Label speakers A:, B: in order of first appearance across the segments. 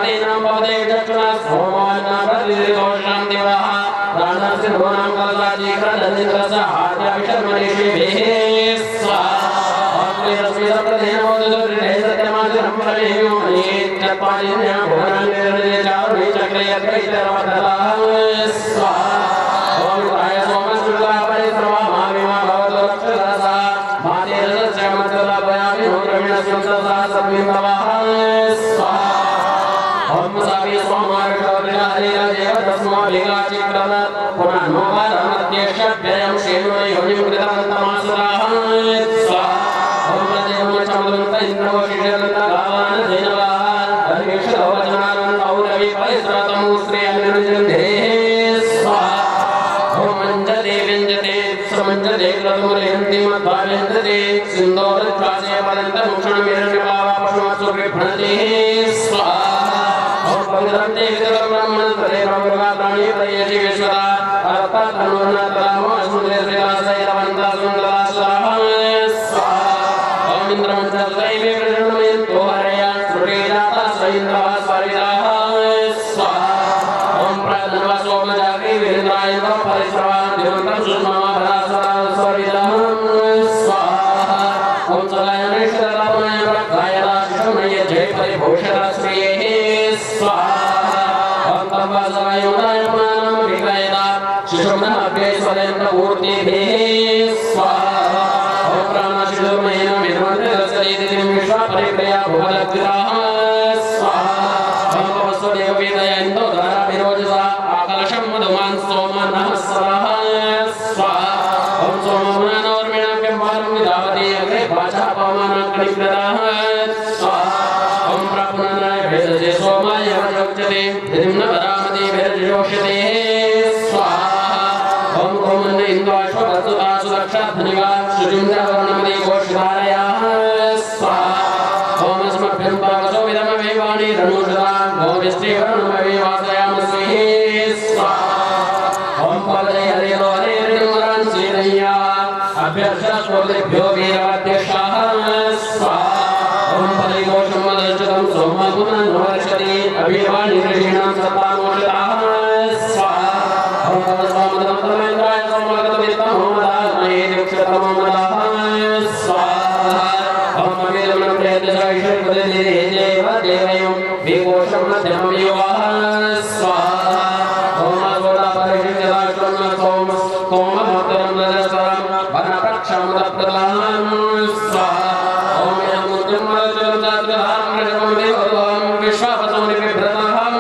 A: देवादीनां भवते चक्षुषा सोमानां प्रतिदिदोषां देवाः प्राणस्य भुवनां कलसाची क्रदनिन्द्रस्य आद्याभिषर्मणेषेभिः स्वाहा रश्मि सर्वदेनोदुर्दे सत्यमादिरं प्रमेयो मनीचत्वारिण्या भुवनानि निर्णये चारुणी चक्रे यत्रैतरवदतः स्वाहा ॐ प्राय सोमशुक्ला परिश्रवा मामिमा भवतु रक्षरसा मातेरस्य मत्तलाभयामि होत्रविणस्यन्तसा सद्विन्दवः स्वाहा ॐ सावि सोमार्षोर्याहरिरजेव तस्मो लिगाचिक्रद पुनः नोवारमध्यक्षभ्ययं शेनुन योनिं कृतवन्तमासुराः स्वाहा ॐ प्रदेवं चमदन्त इन्द्रवशिषदन्त गावान् धेनवाः हरिषदवचनानन्द औरवि परिस्रतमु श्रेयनिरञ्जन्धे स्वाहा ॐ मञ्जते व्यञ्जते समञ्जते क्रतुमलयन्ति मध्वाव्यञ्जते सिन्दोरज्वासे पदन्तमुक्षणमिरण्यभावा पशुमत्सुकृभ्णते स्वाहा ॐ पवित्रन्ते वितरं ब्रह्मणस्पते प्रमुखाप्राणि प्रयति विश्वता अर्थात्मनोन्नतरामो अस्मुद्रे श्रीलासैरवन्ता सुन्दरासुराः स्वाहा ॐ इन्द्रमञ्चदैवे कृष्णमयन्तो हरया श्रुतेजाता स्वइन्द्रः स्वरिताः स्वाहा ॐ प्रातनवा सोमजाग्री वीरेन्द्रायन्तो परिश्रवा दिवन्तं सुष्ममा भरासरा स्वरितः स्वाहा ॐ सलायनेश्वररामय प्रकायदा शिशुमय जय परिभूषण श्रियेः स्वाहा ॐ तपसवयोदाय पुनः विकयदा शिशुमनः अभ्यैश्वरेन्द्र ऊर्तिभिः स्वाहा ॐ प्राणशिशुर्मयेन विध्वंसयति विश्वा परिक्रिया भुवलद्विराः स्वाहा ॐ तपस्वदेव वेदयन्तो धाराभिरोजसा आकलशं मधुमान् सोमनः स्वः स्वाहा ॐ सोममनोर्मिणाभ्यं वारं विधावति अग्रे वाचा पवमानग्निप्रदाः स्वाहा ॐ प्रपुनराय भेदसे सोमाय वयोच्यते यदिं न वरामति भेदयोष्यते स्वाहा ॐ गोमन्न इन्द्वाश्वभत्सुता सुरक्षाधनिवा शुचिन्द्रवर्णमदे घोषधारयाः स्वाहा ॐ अस्मभ्यं पावसो विदमवेवाणि धनुषदा गोविष्टिवर्णमवेवासयामस्महे स्वाहा ॐ पवने हरे लोहरे हरिमरान् सीनय्या अभ्यर्षस्वदेभ्यो वीरवत्यशाः स्वाहा ॐ परिघोषं मदर्शतं सोमगुणन्वर्षति अभिवाणि ऋषीणां सत्तामोषिताः स्वाहा ॐ तमस्वामदं तमेन्द्राय सोमगतवित्तं होमदास्महे दीक्षतमोमदाः स्वाहा ॐ अभिरमणं प्रेतशैषर्पदेदेव देवयं विघोषं मध्यमविवाह स्वाहा ॐ अस्वदापरिषिञ्जदाश्वं सोमभक्तरं रजस्वरं वनप्रक्षमुदप्रदानं स्वाहा ॐ यमुद्रं मलजलदाद्गहां रजपमदेवं विश्वापसौनि बिभ्रतहं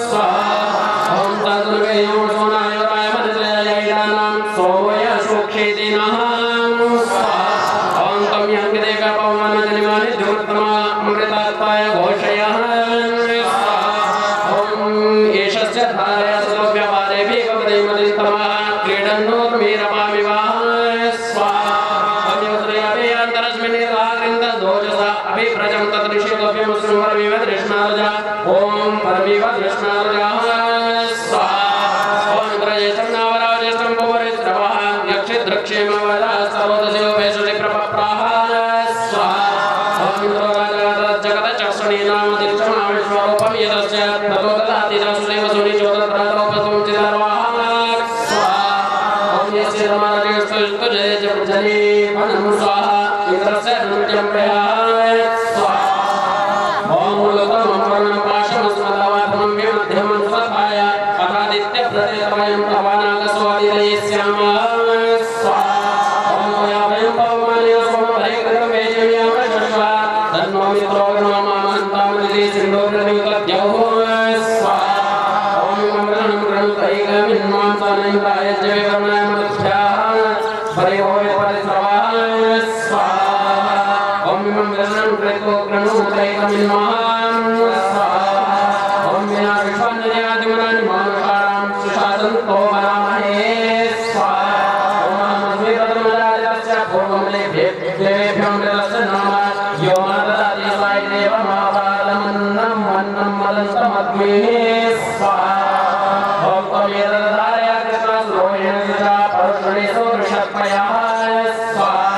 A: स्वाहा ॐ तद्वेयं सोनायोराय मदजयैडानां सोमय सुक्षेदिनः स्वाहा ॐ तं यङ्गिदेकपवनजनिमानि द्युत्तमा अमृतात्माय घोषयः स्वाहा ॐ एषस्य धारया सदव्यवादे वेगवदेमदितमः क्रीडन्नोर्मीरपामिवाः स्वाहा अभिवद्रयाभेयान्तरस्मिन्निर्वाग्रिन्दोजसा अभिव्रजं तद्ऋषिगोप्यमुस्लिमरमिव दृष्णारुजा ॐ परमिव दृष्णारुजाः स्वाहा ॐ इन्द्रज्येष्ठं नावराज्येष्ठं भुवरिश्रवः यक्षिद्रक्षेमवदा सर्वदस्यो भेषुषि प्रपप्राः स्वाहा ॐ इन्द्रो राजगतचक्षुणी नाम दीक्षमाविश्वरूपं यदस्य ततो ददाति दासुदेव सुनिचोदत्रातोपसुं चिदर्वाः स्वाहा ॐ यस्य रमाजयस्तुजय जपजने वनं स्वाहा इन्द्रस्य नृत्यं प्रयाय स्वाहा ॐ मूलतमं वर्णं पाशमस्मदवाधमं विमध्यमं स्वधाय अथादित्यप्रतितमयं पवनागस्वादिदयिष्यामः स्वाहा ॐ यावयं पवमानय सोमभयकृतं वेजयामशश्वा तन्नो मित्रो गणमामन्तामदिति सिन्दूरनियुतद्यौः स्वाहा ॐ मङ्गलं गणुतैकमिन्मां सनयुताय जयवर्णाय मदभ्याः परिहोय परिश्रवाः स्वाहा ॐ मङ्गलं कृतो गणुतैकमिन्मां स्वाहा ॐ विना विश्वान्ययादिमनानि मानुषाणां सुशासन्तो वरामहे स्वाहा ॐ अस्मिवदमराजस्य पूर्वमलेभ्येभ्यो मृतस्य नाम यो माददाति स्वायदेव मावादमन्नं मन्नं मदन्तमग्निः स्वाहा ॐ त्वमेतद्धारया कृष्णस्रोहेण सदा परुषणेषु वृषत्मयः स्वाहा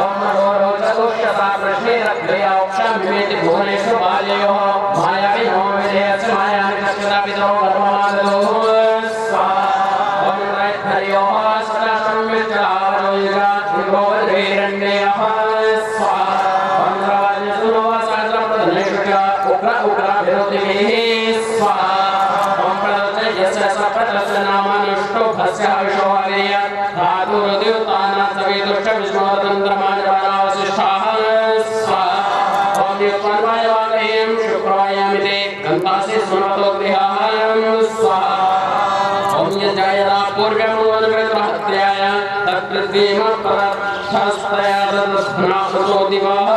A: ॐ मनोरोचतुष्यसा प्रश्नेरग्रया उक्षामिमेति भुवनेषु बाल्ययोः मायाविनो विधेयस्य विरोधिभिः स्वाहा ॐ प्रदर्शयस्य सपदस्य नामानुष्टो भस्य विश्ववागेय धातुरुद्युताना सविदुष्ट विष्णुतन्त्रमाजवारावशिष्टाः स्वाहा ॐ युत्पन्वायवागेयं शुक्रवायामिते गन्तासि सुनतो गृहाः स्वाहा ॐ यज्जायदा पूर्व्यमुवनकृतहत्याय तत्पृथ्वीमपरस्थस्तया तदस्नासो दिवः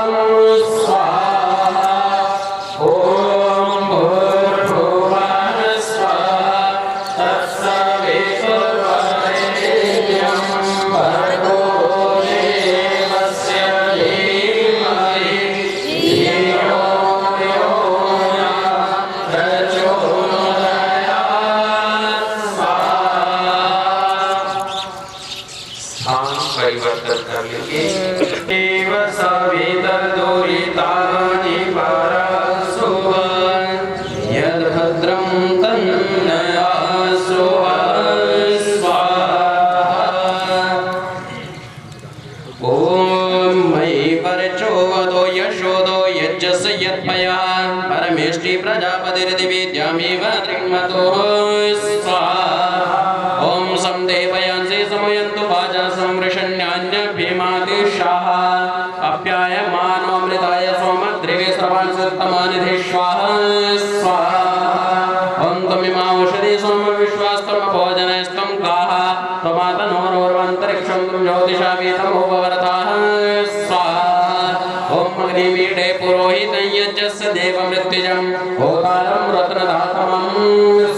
A: स्वाहा ॐ भूर्भुवः स्वाहा तत्सवितुर्वरेण्यं भर्गो देवस्य धीमहि धियो यो नः प्रचोदयात् स्थान परिवर्तन कर लीजिए देव सवितर्दुरितानि परशुभ यद् भद्रं तन्नयासु स्वाहा ॐ मयि परचोदो यशोदो यज्जस्य यत्पया परमेष्टि प्रजापतिर्दिविद्यामेव त्रिङ्मतो स्वाहा ॐ सं देवयांसि समयन्तु वाचा संवृषण्यान्यभीमादिशाः अप्यायमानोऽमृताय सोमद्रिवे स्रवांसत्तमानिधि स्वाहा स्वाहा ॐ त्वमिमावषधि सोमविश्वास्त्वं भोजनस्त्वं गाः त्वमातनोरवन्तरिक्षं ज्योतिषावीतमोपवरताः स्वाहा ॐ अग्निमीडे पुरोहितं यज्ञस्य देवमृत्युजं होतारं रत्नदातमं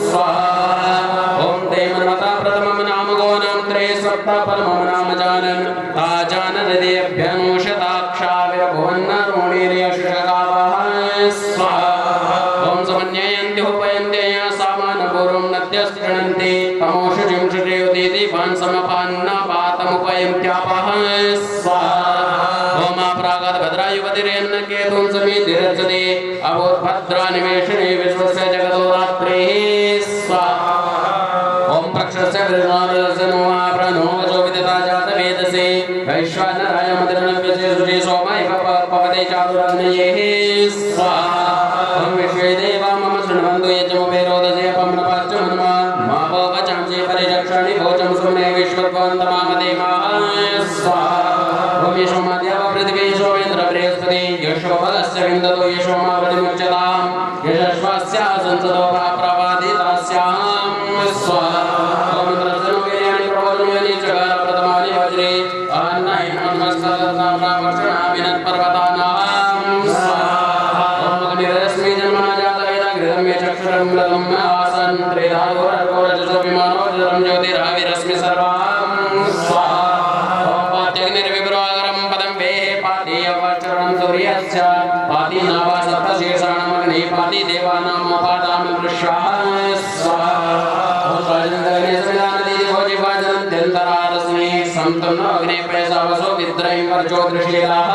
A: स्वाहा ॐ ते मन्मता प्रथमं नाम गोनां त्रे सप्त परमं नाम जानन् ताजाननदेभ्यनुषताक्षाविरभुवन्नरोणीर्यशुषकावः स्वाहा ॐ समन्ययन्ति उपयन्त्यया सामानपूर्वं नद्यस्तृणन्ति तमोषुजिं शुचयोतीति वान् समपान्नपातमुपयन्त्यापः स्वाहा ॐ अपरागतभद्रायुवतिरेन्नकेतुं समीतिरजते अवोद्भद्रानिमेषणे विश्वस्य जगतो रात्रिः स्वाहा ॐ प्रक्षस्य कृष्णारस्य नोहा प्रणोवचो विदता जातवेदसे वैश्वानराय मदरनव्यसे सुरे सोमाय पवते चारुरग्नयेः स्वाहा ॐ विश्वे देवा मम शृण्वन्तु यज्ञमुपेरोदसे अपम्नपाच्च मन्मा मा वचांसि परिरक्षणि भोजं सुम्ने विश्वद्वन्तमामदेवाः स्वाहा ॐ यशोमाद्याव पृथिवी सोमेन्द्र बृहस्पति यशो बलस्य विन्दतो यशोमा प्रतिमुच्यताम् यशस्वस्य संसदो वा प्रवादितास्यां स्वाहा ॐ द्रजनो वीर्याणि प्रवोचनुयानि चकार प्रथमानि वज्रे अन्नैर्मन्मस्तदनाविनत्पर्वतानां स्वाहा ॐ अग्निरश्मि जन्मना जातवेदघृतं यचक्षुरं मृतं आसन् त्रिधाघोरघोरजसो विमानो जलं ज्योतिराविरश्मि सर्वां स्वाहा ॐ पात्यग्निर्विभ्रागरं पदं वेः पातीयवचरणं सूर्यस्य पाती नावा सप्तशीर्षाणमग्ने पाती देवानामोपादां वृषाः स्वाहा ॐ स्वाजनदग्नेस्मिदानदीति भोजिवाजनन्त्यन्तरारस्मि संतं न अग्ने पैसावसो विद्रैं वर्चो दृश्येलाः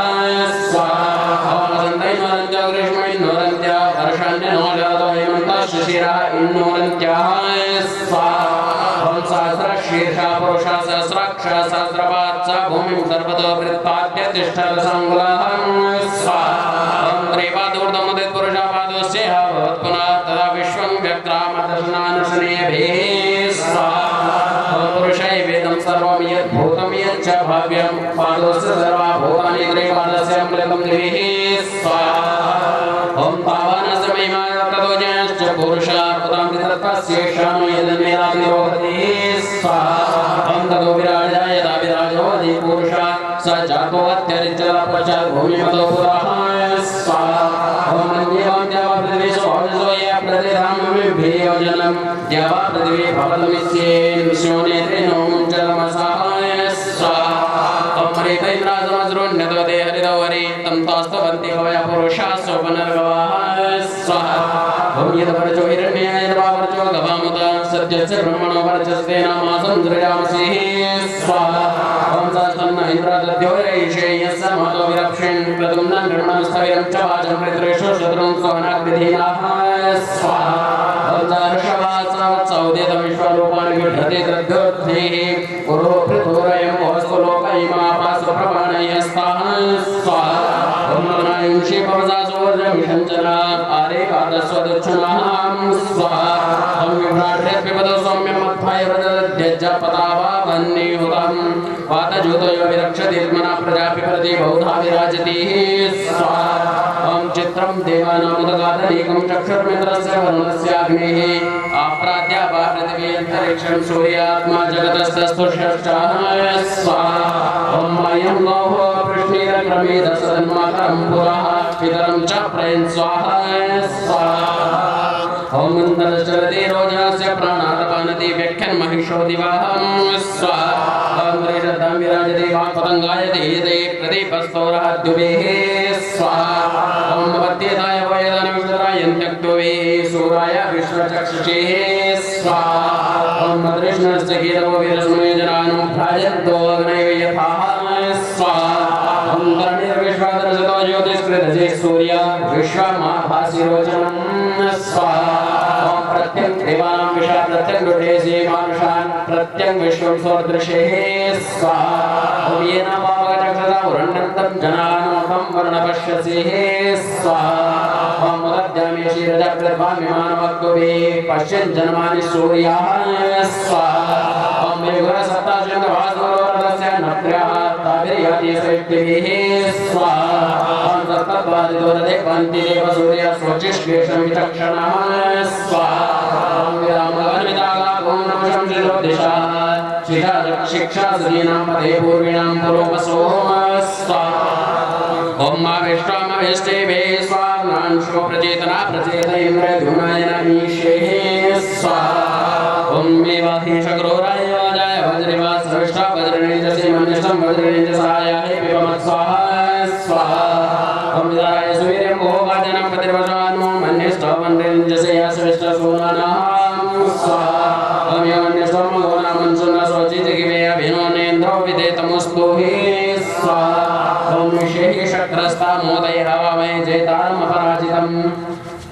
A: स्वाहा ॐ वसन्तैर्नोरन्त्य ग्रीष्मैर्नोरन्त्य वर्षाण्यनो जरतो हेमन्तः शिशिरः इन्नोरन्त्याः स्वाहा ॐ सहस्रशीर्षा पुरुषः सहस्राक्ष सहस्रपात् स भूमिं सर्वतो वृत्ताद्य तिष्ठत् सङ्कुलः स्वाहा ॐ त्रिपादोर्ध्वमुदितपुरुषः पादोस्य भवत् पुनः तदा विश्वं व्यक्रामदर्शनानुशनेभिः स्वाहा ॐ पुरुषै वेदं सर्वं यद्भूतं यच्च भाव्यं पादोस्य सर्वभूतानि त्रिपादस्य अमृतं दिविः स्वाहा ॐ पावनस्य महिमा ततो जयश्च पुरुषः पुत्रं तत्पस्येषां यदन्मेलातिरोहति स्वाहा ॐ ततो विराजाय यदा विराजोऽधि पुरुषः स जातो अत्यरिचलपश्चात् भूमिमतो पुरः स्वाहा ॐ अन्येवं द्यावा पृथिवी सोऽहंसो ये प्रतिधाममिभ्ययोजनं द्यावा पृथिवी भवतमित्येन्स्योनेत्रिनो मुञ्चलमसाः स्वाहा ॐ हरितैन्द्राजमसृण्यतवते हरितवरे तं तास्तवन्ति हवया पुरुषाः स्वपनर्गवाः स्वाहा ॐ यदवर्चो हिरण्यः यद्वावर्चो गवामुत सत्यस्य ब्रह्मणो वर्चस्ते नामासं सृजामसि स्वाहा ॐ सहस्रन्न इन्द्रादद्योरैषे यस्य महतो विरक्षेन् प्रतुम्नं निर्मणस्थविरं च वाचं पृत्रेषु शत्रुं स्वहनाग्निधीनाः स्वाहा ॐ सहर्षवात्सवत्सौदेतं विश्वरूपाणि बिभ्रते तद्योद्धेः पुरो पृथोरयं भवस्कुलोकैमापास्वप्रमाणयस्ताः स्वाहा ॐ नवनायुंषि पवसा सूर्यमिषञ्चना आरे स्वदुच्छुनां स्वाहा ॐ विभ्राट्रे पिबतो सौम्यं मत्फाय व्रजद्यज्ज पतावा वन्निहुतं वातजूतयो विरक्षतिर्मना प्रजापि प्रति बहुधा विराजति स्वाहा ॐ चित्रं देवानामुदगाधनेकं चक्षुर्मित्रस्य वरुणस्याग्नेः आप्राद्यापा पृथिवी अन्तरिक्षं सूर्यात्मा जगतस्तस्थुषश्चाः स्वाहा ॐ मयं लोहो कृष्णीरक्रमेदसन्मातरं पुरः पितरं च प्रयन् स्वाहा स्वाहा ॐ मन्दरचरति रोजनस्य प्राणारपानति व्याख्यन् महिषो दिवाहं स्वाहा ॐ त्रिशतं विराजते वाक्पतङ्गायते ते प्रदीपस्तोरः द्युवेः स्वाहा ॐ पत्येताय वयदनविषरायन्त्यक्तुवे सूराय विश्वचक्षुषेः स्वाहा ॐ कृष्णस्य गीतवो वीरस्मै जनानुभ्राजन्तो अग्नयो यथाः स्वाहा ॐ कर्णिर्विश्वादरसतो ज्योतिष्कृतजे सूर्य विश्वमाभासिरोचनं स्वाहा ॐ प्रत्यं देवानां विषा प्रत्यं दुर्देशे मानुषान् प्रत्यं विश्वं स्वदृशेः स्वाहा ॐ येन पावकचक्षसा उरण्डन्तं जनानोतं वर्णपश्यसेः स्वाहा ॐ मुदद्यामि क्षीरजप्रभामि मानवक्तुवे पश्यन् जन्मानि सूर्याः स्वाहा ॐ मेघुरसप्ताशङ्खवासुरोरथस्य नप्र्यः ताभिर्याति सैत्तिभिः स्वाहा ॐ तत्तद्वादिदोरदे पन्ति देव सूर्य स्वचिष्केशं विचक्षणः स्वाहा ॐ विरामगन्वितागागो नमशं शिरोदिशाः शिक्षा सुदीनां पदे पूर्वीणां पुरोपसोम स्वाहा ॐ मा विश्वामविष्टिभे स्वाहांशो प्रचेतना प्रचेत इन्द्रधुनायनमीशेः स्वाहा ॐ मे वाहि शक्रोराय वाजाय वज्रिवा स्रष्टा वज्रनेजसि मन्यष्टं वज्रनेजसायाय पिबमत्स्वाहा स्वाहा ॐ विदाय सूर्यं भो वाजनं पतिर्वशानो मन्यष्टवन्नेजसे अस्विष्टसूनानां स्वाहा ॐ यमन्यष्टं गोनामन्सुना स्वचितिगिवे अभिनोनेन्द्रो विदेतमुस्तु हि स्वाहा ॐ विशेहि शक्रस्ता मोदय हवामहे जयतारमपराजितम्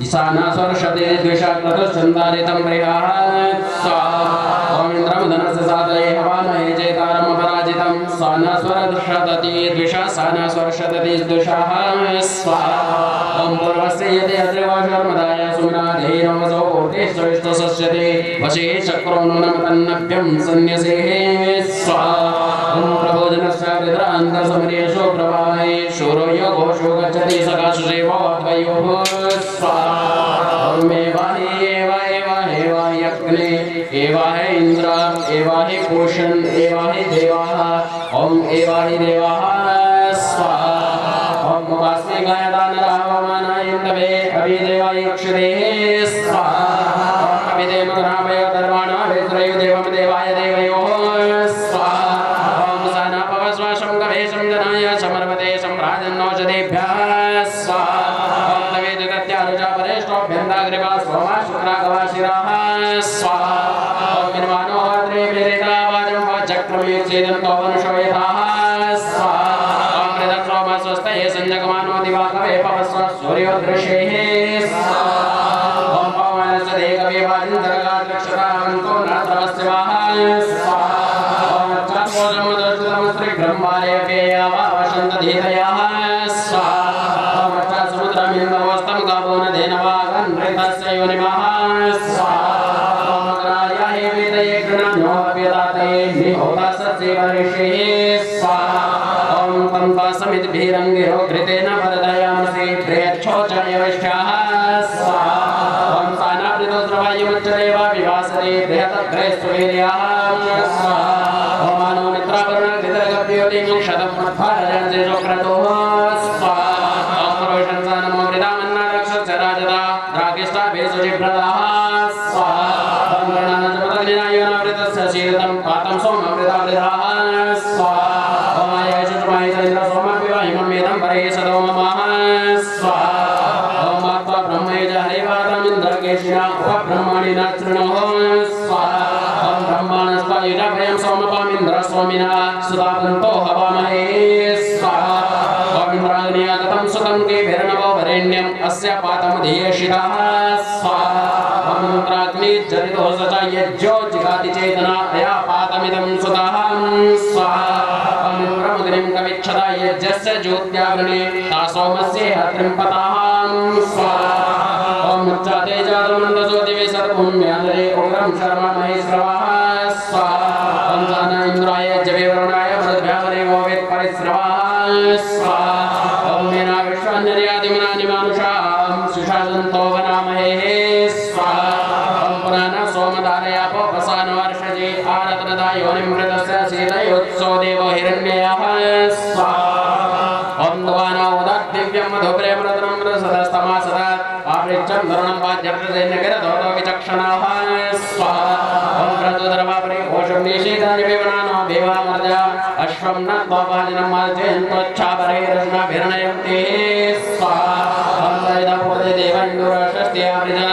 A: ईशानास्वर्षते द्विषाक्रतुश्चन्दारितं प्रियाः स्वाहा ॐ इन्द्रमुदनस्य साधये हवामहे जयतारमपराजितं सानास्वरदृषदति द्विषासानास्वर्षदति द्विषाः स्वाहा ॐ पूर्वस्य यदि अद्रिवाशर्मदाय सुमनाधीनवसो कोटिश्चविष्टसस्यते वशे चक्रो नूनमतन्नभ्यं सन्न्यसेः स्वाहा ॐ प्रभोजनस्य हृद्रान्तसमरेषु प्रवाहे शूरो योगो शो गच्छति सकाशुषेवो अद्वयोः स्वाहा ॐ एवाहि एवाहि अग्ने एवाहि इन्द्र एवाहि पूषन् एवाहि देवाः ॐ एवाहि देवाः स्वाहा ॐ मुखास्मि गायदानरावमानायन्तवे अभिदेवाय अक्षरे स्वाहा ॐ अभिदेवगणाभय धर्माणा वेत्रयो देवं देवाय देवयोः स्वाहा ॐ सानापवस्वाशं गवेशं जनाय समर्पते सम्राजन्नौषधेभ्यः स्वाहा ॐ तवेति तत्यारुजा परेष्टोभ्यन्ताग्रिवा सोमा शुक्रागवाशिराः स्वाहा ॐ निर्माणो हद्रे वेरेता वाजं वाचक्रमे चेदन्तो वनुषो यथाः स्वाहा ॐ मृदं सोमा स्वस्तये सञ्जगमानो दिवाकवे पवस्व सूर्यो दृशेः स्वाहा ॐ पवनस्य देकवे वाजिन्दरगात्रक्षरावन्तो नात्रवस्यवाः स्वाहा ॐ चत्वोजमुदर्शुतमस्त्रिग्रम्भारेव्यया वसन्तधीतयाः स्वाहा ॐ समुद्रमिन्दवस्तं गावो न धेनवागन्मृतस्य योनिमः स्वाहा ॐ अग्रायाहि वेदये गृणन्योऽप्यदाते निहोतासत्सेवऋषिः स्वाहा ॐ तं तासमिद्भिरङ्गिरो घृतेन वरदयामसि प्रेक्षोचयविष्ठ्याः स्वाहा ॐ सानावृतोद्रवायुमुच्चदेव विवासरे बृहतग्रैस्तुवीर्याः स्वाहा ॐ मानो मित्रावरुणघृतगभ्योतिं शतं मध्वारजन्ते शुक्रतोः स्वाहा ॐ पुरोषन्सानमोमृतामन्नारक्षस्य राजदा द्रागिष्टाभिसुचिप्रदाः स्वाहा ॐ गणानजपदग्निनायोनावृतस्य शीलतं पातं सोममृतावृताः स्वाहा ॐ आयशुद्रमायितरिन्द्र सोमविवाहिममेदं परे सदो ममः स्वाहा ॐ मात्वा ब्रह्मैज हरिवातमिन्द्रकेशिना उपब्रह्मणि न शृणोः स्वाहा ॐ ब्रह्माणस्त्वायुजभयं सोमपामिन्द्र स्वामिनः सुतापन्तो हवामहे स्वाहा ॐ इन्द्राग्नियागतं सुतं केभिर्नवो वरेण्यम् अस्य पातमधीयशिरः स्वाहा ॐ इन्द्राग्निज्जरितो स च यज्ञो जिगाति चेतना अया पातमिदं सुतः स्वाहा ॐ इन्द्रमग्निं कविच्छदा यज्ञस्य ज्योत्याग्ने ता सोमस्य हत्रिं पताः स्वाहा ॐ जातमनन्तसो दिवे सर्वभूम्यान्तरे उग्रं शर्मा महेश्रवः स्वाहा पंचान इंद्राय जवे वरुणाय मरुद्भ्यावरे गोवेत् परिश्रवः स्वाहा ओम मेना विश्वान्यर्यादिमनानि मानुषां सुशासन्तो वनामहे स्वाहा ओम पुराण सोमदानयापो वसानो वर्षजे आरतनदायोनिं मृतस्य शीतयोत्सो देवो हिरण्यः स्वाहा ओम दवाना उदक दिव्यं मधुप्रेमरत्नं रसस्तमा सदा आवृच्छं धरणं वाज्यप्रदेनगर दोतो विचक्षणाः स्वाहा ओम प्रतोदरवापरि घोषं निषेधानि विवनानो देवामर्जा अश्वं न त्वपाजनं मार्जयन्तोच्छापरैरश्नाभिर्णयन्ति स्वाहा ओम तैदपूर्वे देवन्दुरषस्त्या वृजना